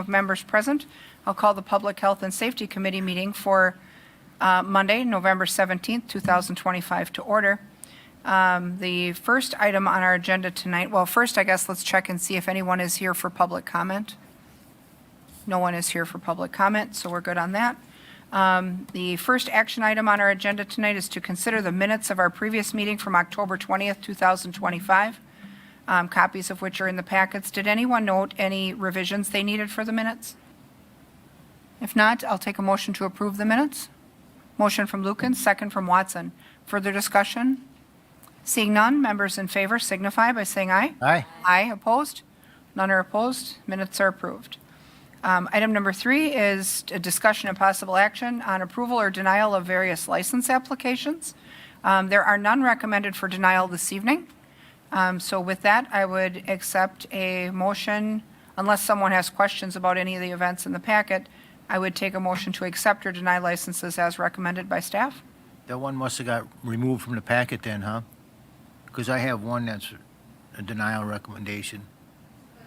members present, I'll call the Public Health and Safety Committee meeting for Monday, November 17th, 2025 to order. The first item on our agenda tonight, well, first, I guess let's check and see if anyone is here for public comment. No one is here for public comment, so we're good on that. The first action item on our agenda tonight is to consider the minutes of our previous meeting from October 20th, 2025, copies of which are in the packets. Did anyone note any revisions they needed for the minutes? If not, I'll take a motion to approve the minutes. Motion from Lukens, second from Watson. Further discussion? Seeing none, members in favor signify by saying aye. Aye. Aye, opposed? None are opposed. Minutes are approved. Item number 3 is a discussion and possible action on approval or denial of various license applications. There are none recommended for denial this evening. So with that, I would accept a motion, unless someone has questions about any of the events in the packet, I would take a motion to accept or deny licenses as recommended by staff. That one must have got removed from the packet then, huh? Because I have one that's a denial recommendation.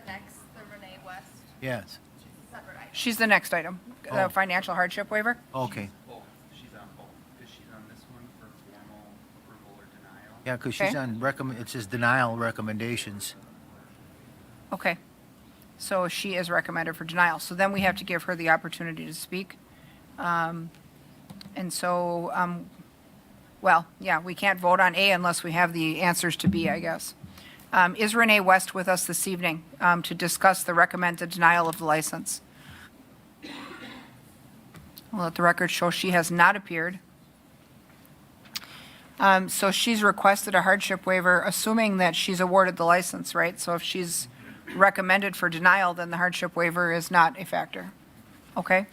Next, the Renee West. Yes. Separate item. She's the next item, the Oh. financial hardship waiver. Okay. Both. She's on both, because she's on this one for formal approval or denial. Yeah, because she's Okay. on it says denial recommendations. Okay. So she is recommended for denial. So then we have to give her the opportunity to speak. And so, well, yeah, we can't vote on A unless we have the answers to B, I guess. Is Renee West with us this evening to discuss the recommended denial of the license? We'll let the record show she has not appeared. So she's requested a hardship waiver, assuming that she's awarded the license, right? So if she's recommended for denial, then the hardship waiver is not a factor. Okay?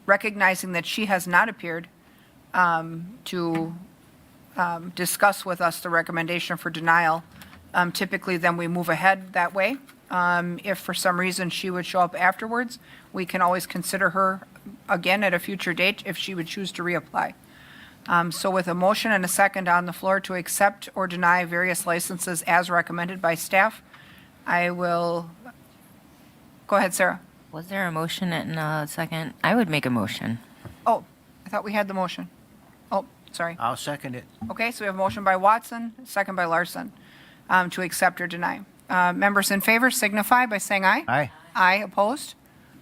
Recognizing that she has not appeared to discuss with us the recommendation for denial, typically then we move ahead that way. If for some reason she would show up afterwards, we can always consider her again at a future date if she would choose to reapply. So with a motion and a second on the floor to accept or deny various licenses as recommended by staff, I will, go ahead, Sarah. Was there a motion and a second? I would make a motion. Oh, I thought we had the motion. Oh, sorry. I'll second it. Okay, so we have a motion by Watson, second by Larson, to accept or deny. Members in favor signify by saying aye. Aye. Aye, opposed?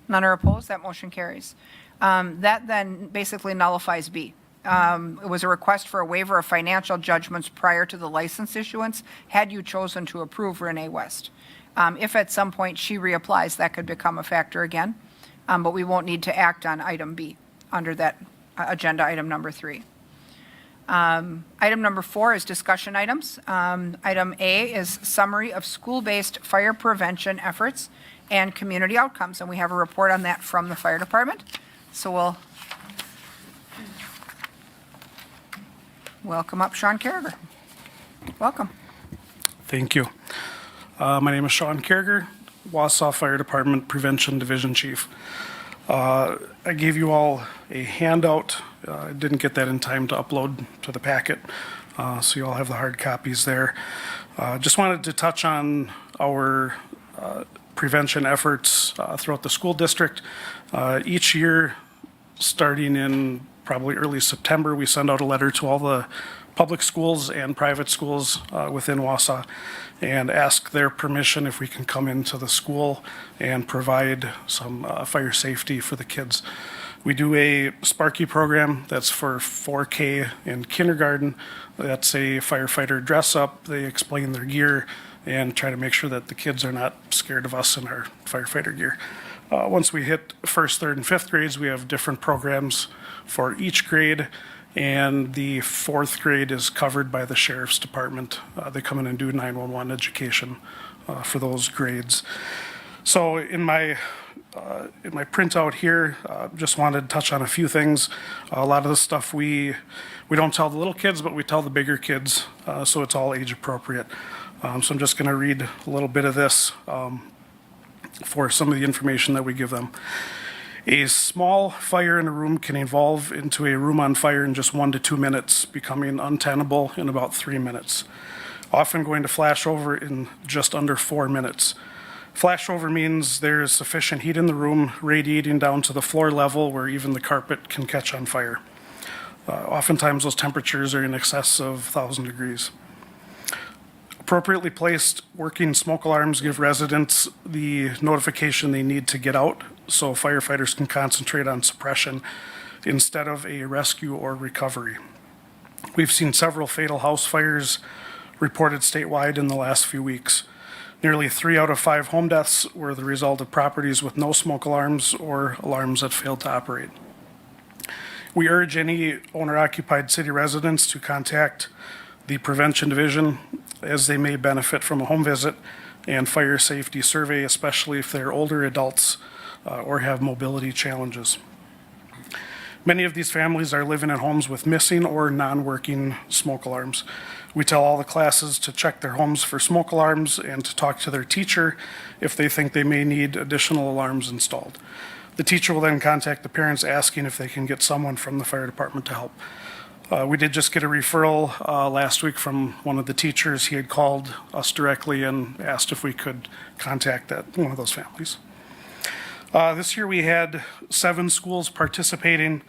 None are opposed, that motion carries. That then basically nullifies B. It was a request for a waiver of financial judgments prior to the license issuance, had you chosen to approve Renee West. If at some point she reapplies, that could become a factor again, but we won't need to act on item B under that agenda item number 3. Item number 4 is discussion items. Item A is summary of school-based fire prevention efforts and community outcomes, and we have a report on that from the fire department. So we'll welcome up Sean Carriger. Welcome. Thank you. My name is Sean Carriger, Wausau Fire Department Prevention Division Chief. I gave you all a handout. I didn't get that in time to upload to the packet, so you all have the hard copies there. Just wanted to touch on our prevention efforts throughout the school district. Each year, starting in probably early September, we send out a letter to all the public schools and private schools within Wausau and ask their permission if we can come into the school and provide some fire safety for the kids. We do a Sparky program that's for 4K in kindergarten. That's a firefighter dress up. They explain their gear and try to make sure that the kids are not scared of us in our firefighter gear. Once we hit 1st, 3rd, and 5th grades, we have different programs for each grade, and the 4th grade is covered by the sheriff's department. They come in and do 911 education for those grades. So in my printout here, just wanted to touch on a few things. A lot of the stuff we don't tell the little kids, but we tell the bigger kids, so it's all age appropriate. So I'm just going to read a little bit of this for some of the information that we give them. A small fire in a room can evolve into a room on fire in just 1 to 2 minutes, becoming untenable in about 3 minutes, often going to flash over in just under 4 minutes. Flashover means there is sufficient heat in the room, radiating down to the floor level where even the carpet can catch on fire. Oftentimes, those temperatures are in excess of 1,000 degrees. Appropriately placed working smoke alarms give residents the notification they need to get out so firefighters can concentrate on suppression instead of a rescue or recovery. We've seen several fatal house fires reported statewide in the last few weeks. Nearly 3 out of 5 home deaths were the result of properties with no smoke alarms or alarms that failed to operate. We urge any owner-occupied city residents to contact the Prevention Division as they may benefit from a home visit and fire safety survey, especially if they're older adults or have mobility challenges. Many of these families are living in homes with missing or non-working smoke alarms. We tell all the classes to check their homes for smoke alarms and to talk to their teacher if they think they may need additional alarms installed. The teacher will then contact the parents asking if they can get someone from the fire department to help. We did just get a referral last week from one of the teachers. He had called us directly and asked if we could contact one of those families. This year we had 7 schools participating.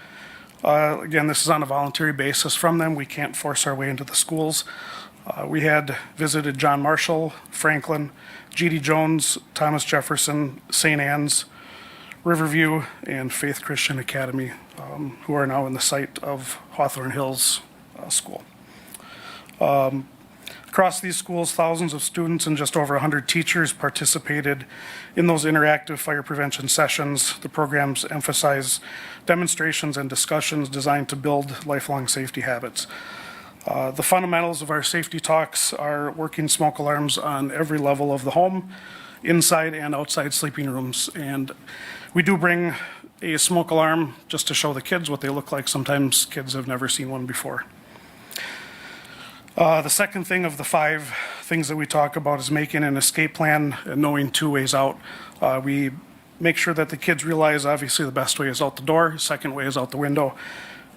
Again, this is on a voluntary basis from them. We can't force our way into the schools. We had visited John Marshall, Franklin, G.D. Jones, Thomas Jefferson, St. Anne's, Riverview, and Faith Christian Academy, who are now in the site of Hawthorne Hills School. Across these schools, thousands of students and just over 100 teachers participated in those interactive fire prevention sessions. The programs emphasize demonstrations and discussions designed to build lifelong safety habits. The fundamentals of our safety talks are working smoke alarms on every level of the home, inside and outside sleeping rooms. And we do bring a smoke alarm just to show the kids what they look like. Sometimes kids have never seen one before. The second thing of the 5 things that we talk about is making an escape plan and knowing 2 ways out. We make sure that the kids realize obviously the best way is out the door, second way is out the window,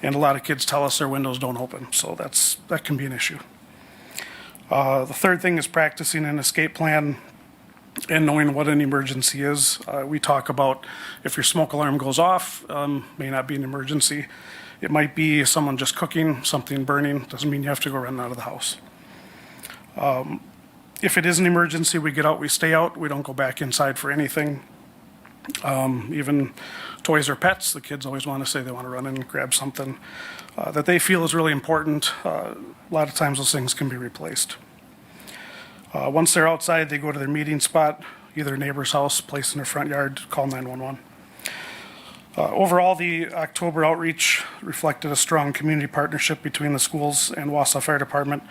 and a lot of kids tell us their windows don't open, so that can be an issue. The third thing is practicing an escape plan and knowing what an emergency is. We talk about if your smoke alarm goes off, may not be an emergency. It might be someone just cooking, something burning, doesn't mean you have to go run out of the house. If it is an emergency, we get out, we stay out, we don't go back inside for anything. Even toys or pets, the kids always want to say they want to run in and grab something that they feel is really important. A lot of times those things can be replaced. Once they're outside, they go to their meeting spot, either a neighbor's house, place in their front yard, call 911. Overall, the October outreach reflected a strong community partnership between the schools and Wausau Fire Department,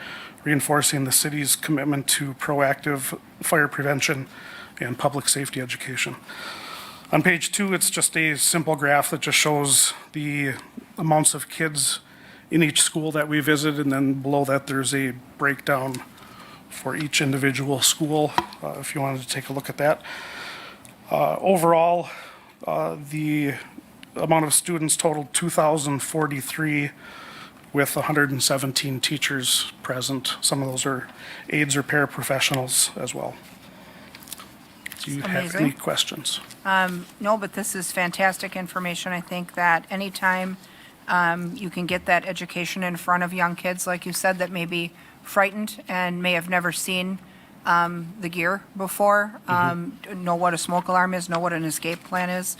reinforcing the city's commitment to proactive fire prevention and public safety education. On page 2, it's just a simple graph that just shows the amounts of kids in each school that we visited, and then below that there's a breakdown for each individual school, if you wanted to take a look at that. Overall, the amount of students totaled 2,043 with 117 teachers present. Some of those are aides or paraprofessionals as well. Do you have Amazing. any questions? No, but this is fantastic information. I think that anytime you can get that education in front of young kids, like you said, that may be frightened and may have never seen the gear before, know what a smoke alarm is, know what an escape plan is.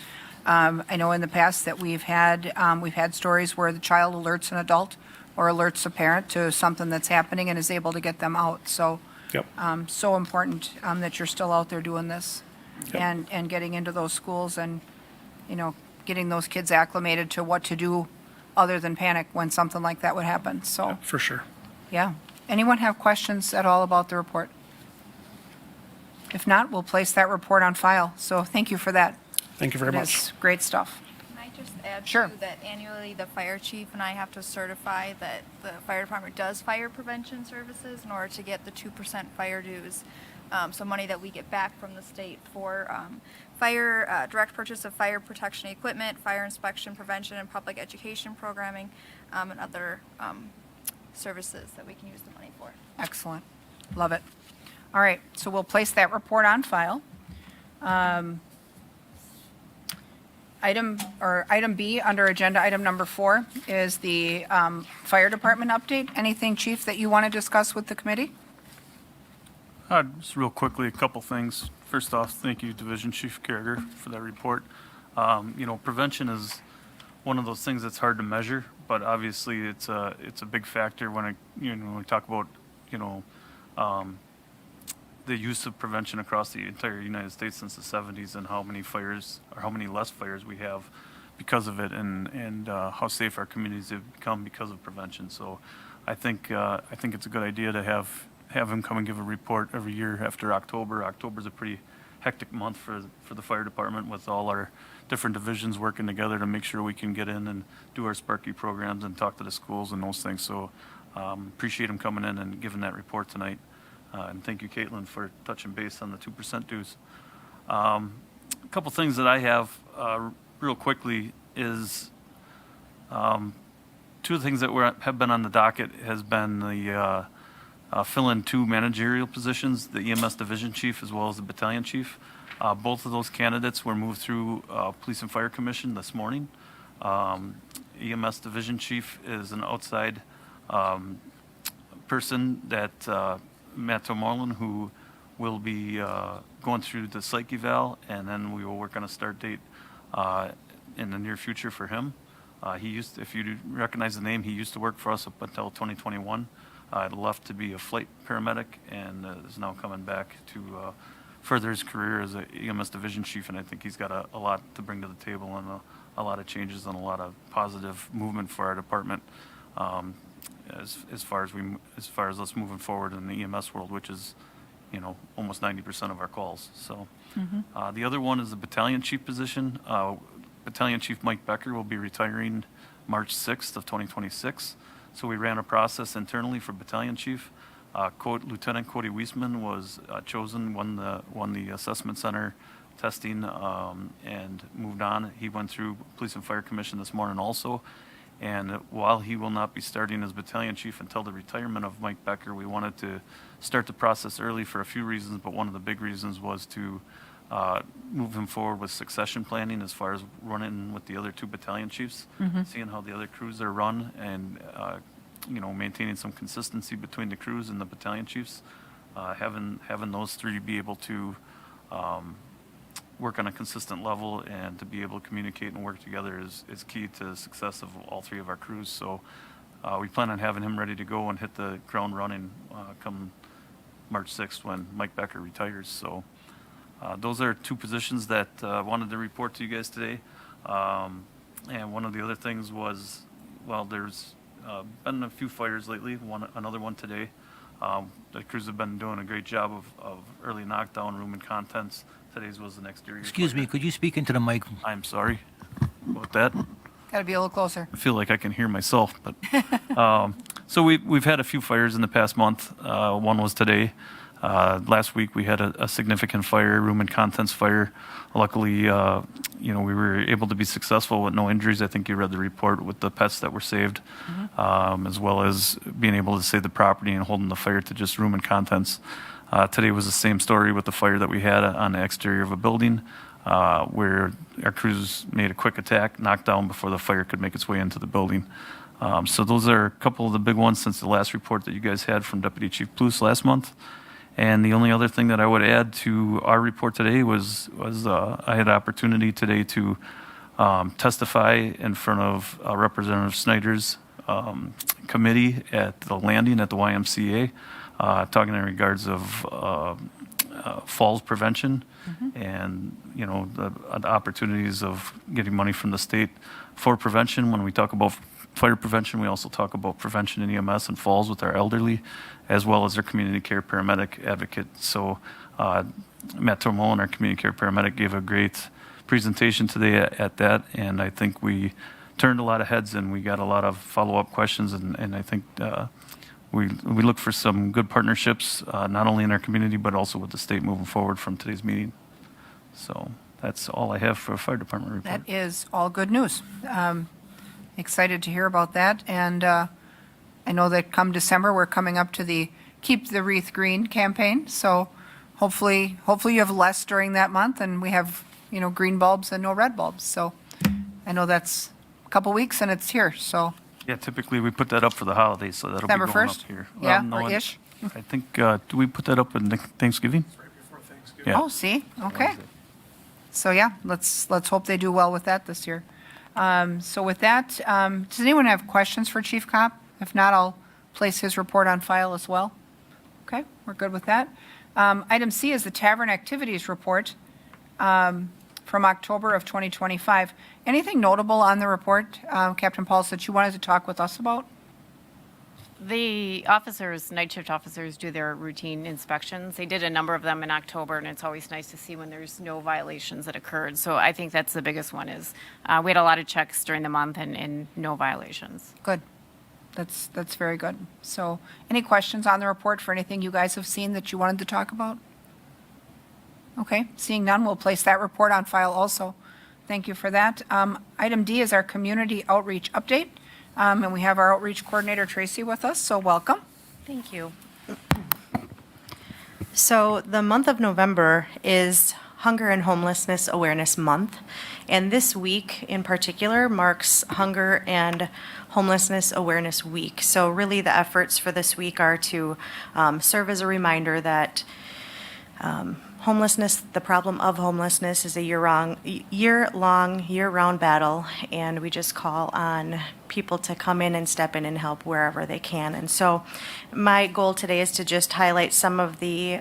I know in the past that we've had stories where the child alerts an adult or alerts a parent to something that's happening and is able to get them out. So, Yep. so important that you're still out there doing this Yep. and getting into those schools and, getting those kids acclimated to what to do other than panic when something like that would happen. So, For sure. yeah. Anyone have questions at all about the report? If not, we'll place that report on file. So thank you for that. Thank you very It much. is great stuff. Can I just add Sure. too that annually the fire chief and I have to certify that the fire department does fire prevention services in order to get the 2% fire dues. So money that we get back from the state for direct purchase of fire protection equipment, fire inspection, prevention, and public education programming, and other services that we can use the money for. Excellent. Love it. All right, so we'll place that report on file. Item B, under agenda item number 4, is the fire department update. Anything, Chief, that you want to discuss with the committee? Just real quickly, a couple things. First off, thank you, Division Chief Carriger, for that report. Prevention is one of those things that's hard to measure, but obviously it's a big factor when we talk about the use of prevention across the entire United States since the 70s, and how many fires or how many less fires we have because of it, and how safe our communities have become because of prevention. So I think it's a good idea to have him come and give a report every year after October. October's a pretty hectic month for the fire department, with all our different divisions working together to make sure we can get in and do our Sparky programs and talk to the schools and those things. So appreciate him coming in and giving that report tonight. And thank you, Caitlin, for touching base on the 2% dues. A couple things that I have real quickly is two of the things that have been on the docket has been the fill-in 2 managerial positions, the EMS division chief as well as the battalion chief. Both of those candidates were moved through Police and Fire Commission this morning. EMS division chief is an outside person that Matt Tomarlin, who will be going through the psych eval, and then we will work on a start date in the near future for him. If you recognize the name, he used to work for us up until 2021. Left to be a flight paramedic, and is now coming back to further his career as a EMS division chief, and I think he's got a lot to bring to the table, and a lot of changes and a lot of positive movement for our department. As far as us moving forward in the EMS world, which is, almost 90% of our calls. So, the other one is the battalion chief position. Battalion Chief Mike Becker will be retiring March 6th of 2026. So we ran a process internally for battalion chief. Lieutenant Cody Wiesman was chosen, won the assessment center testing, and moved on. He went through Police and Fire Commission this morning also. And while he will not be starting as battalion chief until the retirement of Mike Becker, we wanted to start the process early for a few reasons, but one of the big reasons was to move him forward with succession planning as far as running with the other 2 battalion chiefs, seeing how the other crews are run, and maintaining some consistency between the crews and the battalion chiefs. Having those 3 be able to work on a consistent level and to be able to communicate and work together is key to the success of all 3 of our crews. So we plan on having him ready to go and hit the ground running come March 6th when Mike Becker retires. So those are 2 positions that I wanted to report to you guys today. And one of the other things was, there's been a few fires lately, another one today. The crews have been doing a great job of early knockdown, room and contents. Today's was an exterior. Excuse me, could you speak into the mic? I'm sorry about that. Got to be a little closer. I feel like I can hear myself, but so we've had a few fires in the past month. One was today. Last week we had a significant fire, room and contents fire. Luckily, we were able to be successful with no injuries. I think you read the report with the pets that were saved, as well as being able to save the property and holding the fire to just room and contents. Today was the same story with the fire that we had on the exterior of a building, where our crews made a quick attack, knocked down before the fire could make its way into the building. So those are a couple of the big ones since the last report that you guys had from Deputy Chief Plus last month. And the only other thing that I would add to our report today was I had an opportunity today to testify in front of Representative Snyder's committee at the landing at the YMCA, talking in regards of falls prevention and the opportunities of getting money from the state for prevention. When we talk about fire prevention, we also talk about prevention in EMS and falls with our elderly, as well as our community care paramedic advocate. So Matt Tormolin, our community care paramedic, gave a great presentation today at that, and I think we turned a lot of heads and we got a lot of follow-up questions, and I think we look for some good partnerships, not only in our community, but also with the state moving forward from today's meeting. So that's all I have for a fire department report. That is all good news. Excited to hear about that. And I know that come December, we're coming up to the Keep the Wreath Green campaign. So hopefully you have less during that month and we have, green bulbs and no red bulbs. So I know that's a couple weeks and it's here, so. Yeah, typically we put that up for the holidays, so that'll be December going up 1st? here. Yeah, no, or ish? I think, do we put that up in Thanksgiving? Right before Thanksgiving. Yeah. Oh, see, okay. So yeah, let's hope they do well with that this year. So with that, does anyone have questions for Chief Kopp? If not, I'll place his report on file as well. Okay, we're good with that. Item C is the Tavern Activities Report from October of 2025. Anything notable on the report, Captain Pauls, that you wanted to talk with us about? The officers, night shift officers, do their routine inspections. They did a number of them in October, and it's always nice to see when there's no violations that occurred. So I think that's the biggest one is we had a lot of checks during the month and no violations. Good. That's very good. So any questions on the report for anything you guys have seen that you wanted to talk about? Okay, seeing none, we'll place that report on file also. Thank you for that. Item D is our community outreach update. And we have our outreach coordinator, Tracy, with us, so welcome. Thank you. So the month of November is Hunger and Homelessness Awareness Month, and this week in particular marks Hunger and Homelessness Awareness Week. So really the efforts for this week are to serve as a reminder that homelessness, the problem of homelessness is a year-long, year-round battle, and we just call on people to come in and step in and help wherever they can. And so my goal today is to just highlight some of the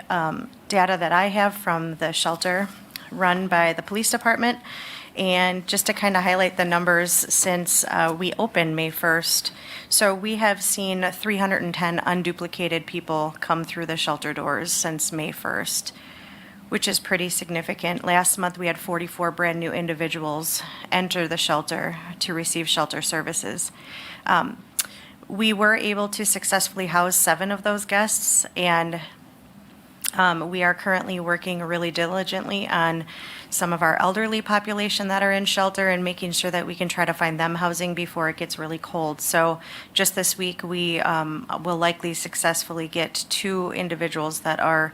data that I have from the shelter run by the police department, and just to kind of highlight the numbers since we opened May 1st. So we have seen 310 unduplicated people come through the shelter doors since May 1st. Which is pretty significant. Last month, we had 44 brand-new individuals enter the shelter to receive shelter services. We were able to successfully house 7 of those guests, and we are currently working really diligently on some of our elderly population that are in shelter and making sure that we can try to find them housing before it gets really cold. So just this week, we will likely successfully get 2 individuals that are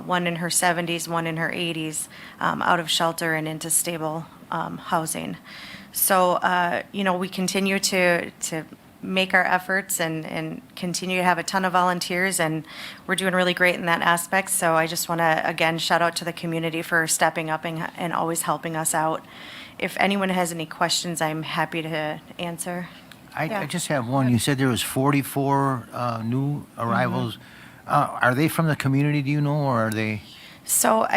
one in her 70s, one in her 80s, out of shelter and into stable housing. So, we continue to make our efforts and continue to have a ton of volunteers, and we're doing really great in that aspect. So I just want to, again, shout out to the community for stepping up and always helping us out. If anyone has any questions, I'm happy to answer. I just have one. You said there was 44 new arrivals. Are they from the community, do you know, or are they? So,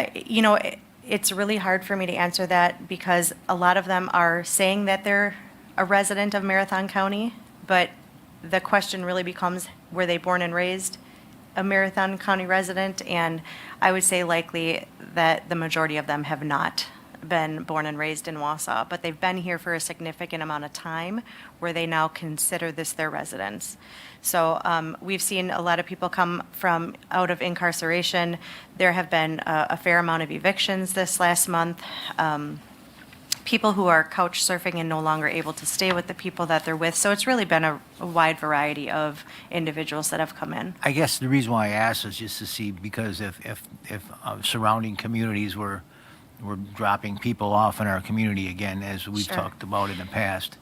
it's really hard for me to answer that because a lot of them are saying that they're a resident of Marathon County, but the question really becomes, were they born and raised a Marathon County resident? And I would say likely that the majority of them have not been born and raised in Wausau, but they've been here for a significant amount of time where they now consider this their residence. So we've seen a lot of people come from out of incarceration. There have been a fair amount of evictions this last month. People who are couch surfing and no longer able to stay with the people that they're with. So it's really been a wide variety of individuals that have come in. I guess the reason why I asked is just to see, because if surrounding communities were dropping people off in our community again, as we've Sure. talked about in the past.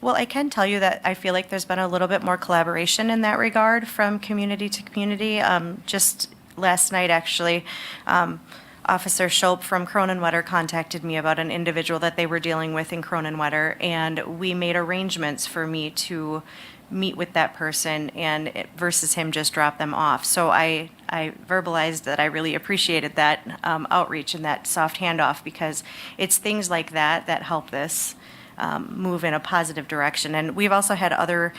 Well, I can tell you that I feel like there's been a little bit more collaboration in that regard from community to community. Just last night, actually, Officer Schulp from Cronenwetter contacted me about an individual that they were dealing with in Cronenwetter, and we made arrangements for me to meet with that person versus him just drop them off. So I verbalized that I really appreciated that outreach and that soft handoff, because it's things like that that help this move in a positive direction. And we've also had other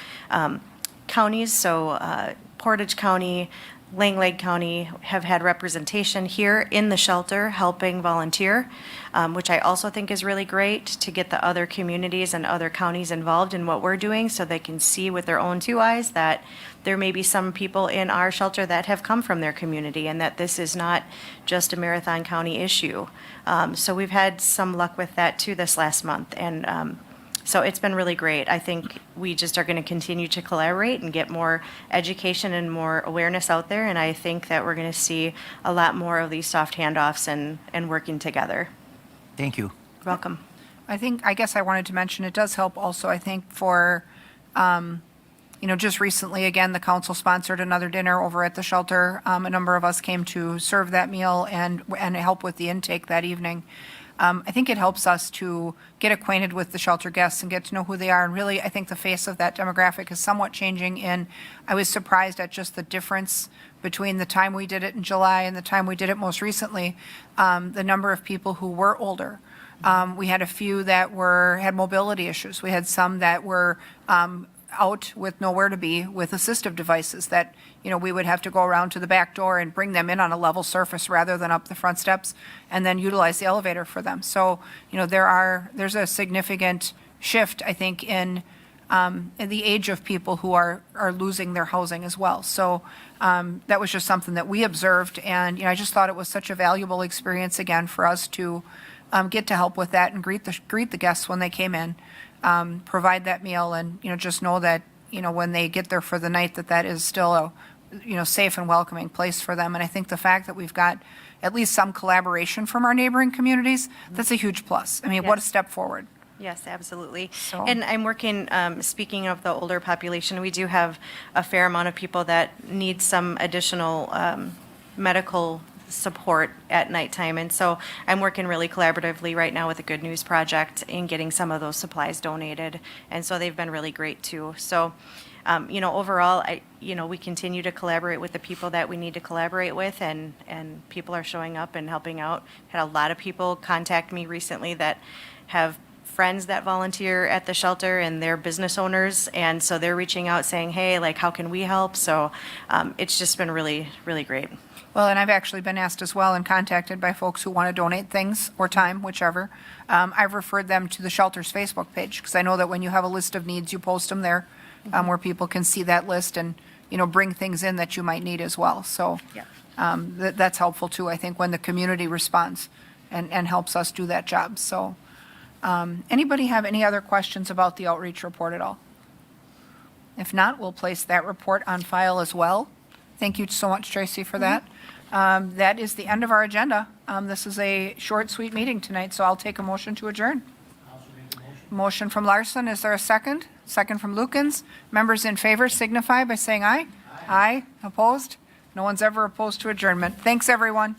counties, so Portage County, Langlade County have had representation here in the shelter helping volunteer, which I also think is really great to get the other communities and other counties involved in what we're doing so they can see with their own 2 eyes that there may be some people in our shelter that have come from their community and that this is not just a Marathon County issue. So we've had some luck with that too this last month. And So it's been really great. I think we just are going to continue to collaborate and get more education and more awareness out there. And I think that we're going to see a lot more of these soft handoffs and working together. Thank you. You're welcome. I guess I wanted to mention, it does help also, I think, for, just recently, again, the council sponsored another dinner over at the shelter. A number of us came to serve that meal and help with the intake that evening. I think it helps us to get acquainted with the shelter guests and get to know who they are. And really, I think the face of that demographic is somewhat changing. I was surprised at just the difference between the time we did it in July and the time we did it most recently. The number of people who were older. We had a few that had mobility issues. We had some that were out with nowhere to be with assistive devices that, we would have to go around to the back door and bring them in on a level surface rather than up the front steps and then utilize the elevator for them. So, there's a significant shift, I think, in the age of people who are losing their housing as well. So that was just something that we observed. And, I just thought it was such a valuable experience again for us to get to help with that and greet the guests when they came in. Provide that meal and, just know that, when they get there for the night, that is still a, safe and welcoming place for them. And I think the fact that we've got at least some collaboration from our neighboring communities, that's a huge plus. I mean, what a Yes. step forward. Yes, absolutely. So- And I'm working, speaking of the older population, we do have a fair amount of people that need some additional medical support at nighttime. And so I'm working really collaboratively right now with the Good News Project in getting some of those supplies donated. And so they've been really great too. So, overall, we continue to collaborate with the people that we need to collaborate with, and people are showing up and helping out. Had a lot of people contact me recently that have friends that volunteer at the shelter and they're business owners. And so they're reaching out saying, hey, like, how can we help? So it's just been really, really great. Well, and I've actually been asked as well and contacted by folks who want to donate things or time, whichever. I've referred them to the shelter's Facebook page because I know that when you have a list of needs, you post them there where people can see that list and, bring things in that you might need as well. So Yeah. that's helpful too, I think, when the community responds and helps us do that job. So anybody have any other questions about the outreach report at all? If not, we'll place that report on file as well. Thank you so much, Tracy, for that. That is the end of our agenda. This is a short, sweet meeting tonight, so I'll take a motion to adjourn. Motion from Larson. Is there a second? Second from Lukens. Members in favor signify by saying aye. Aye. Opposed? No one's ever opposed to adjournment. Thanks, everyone.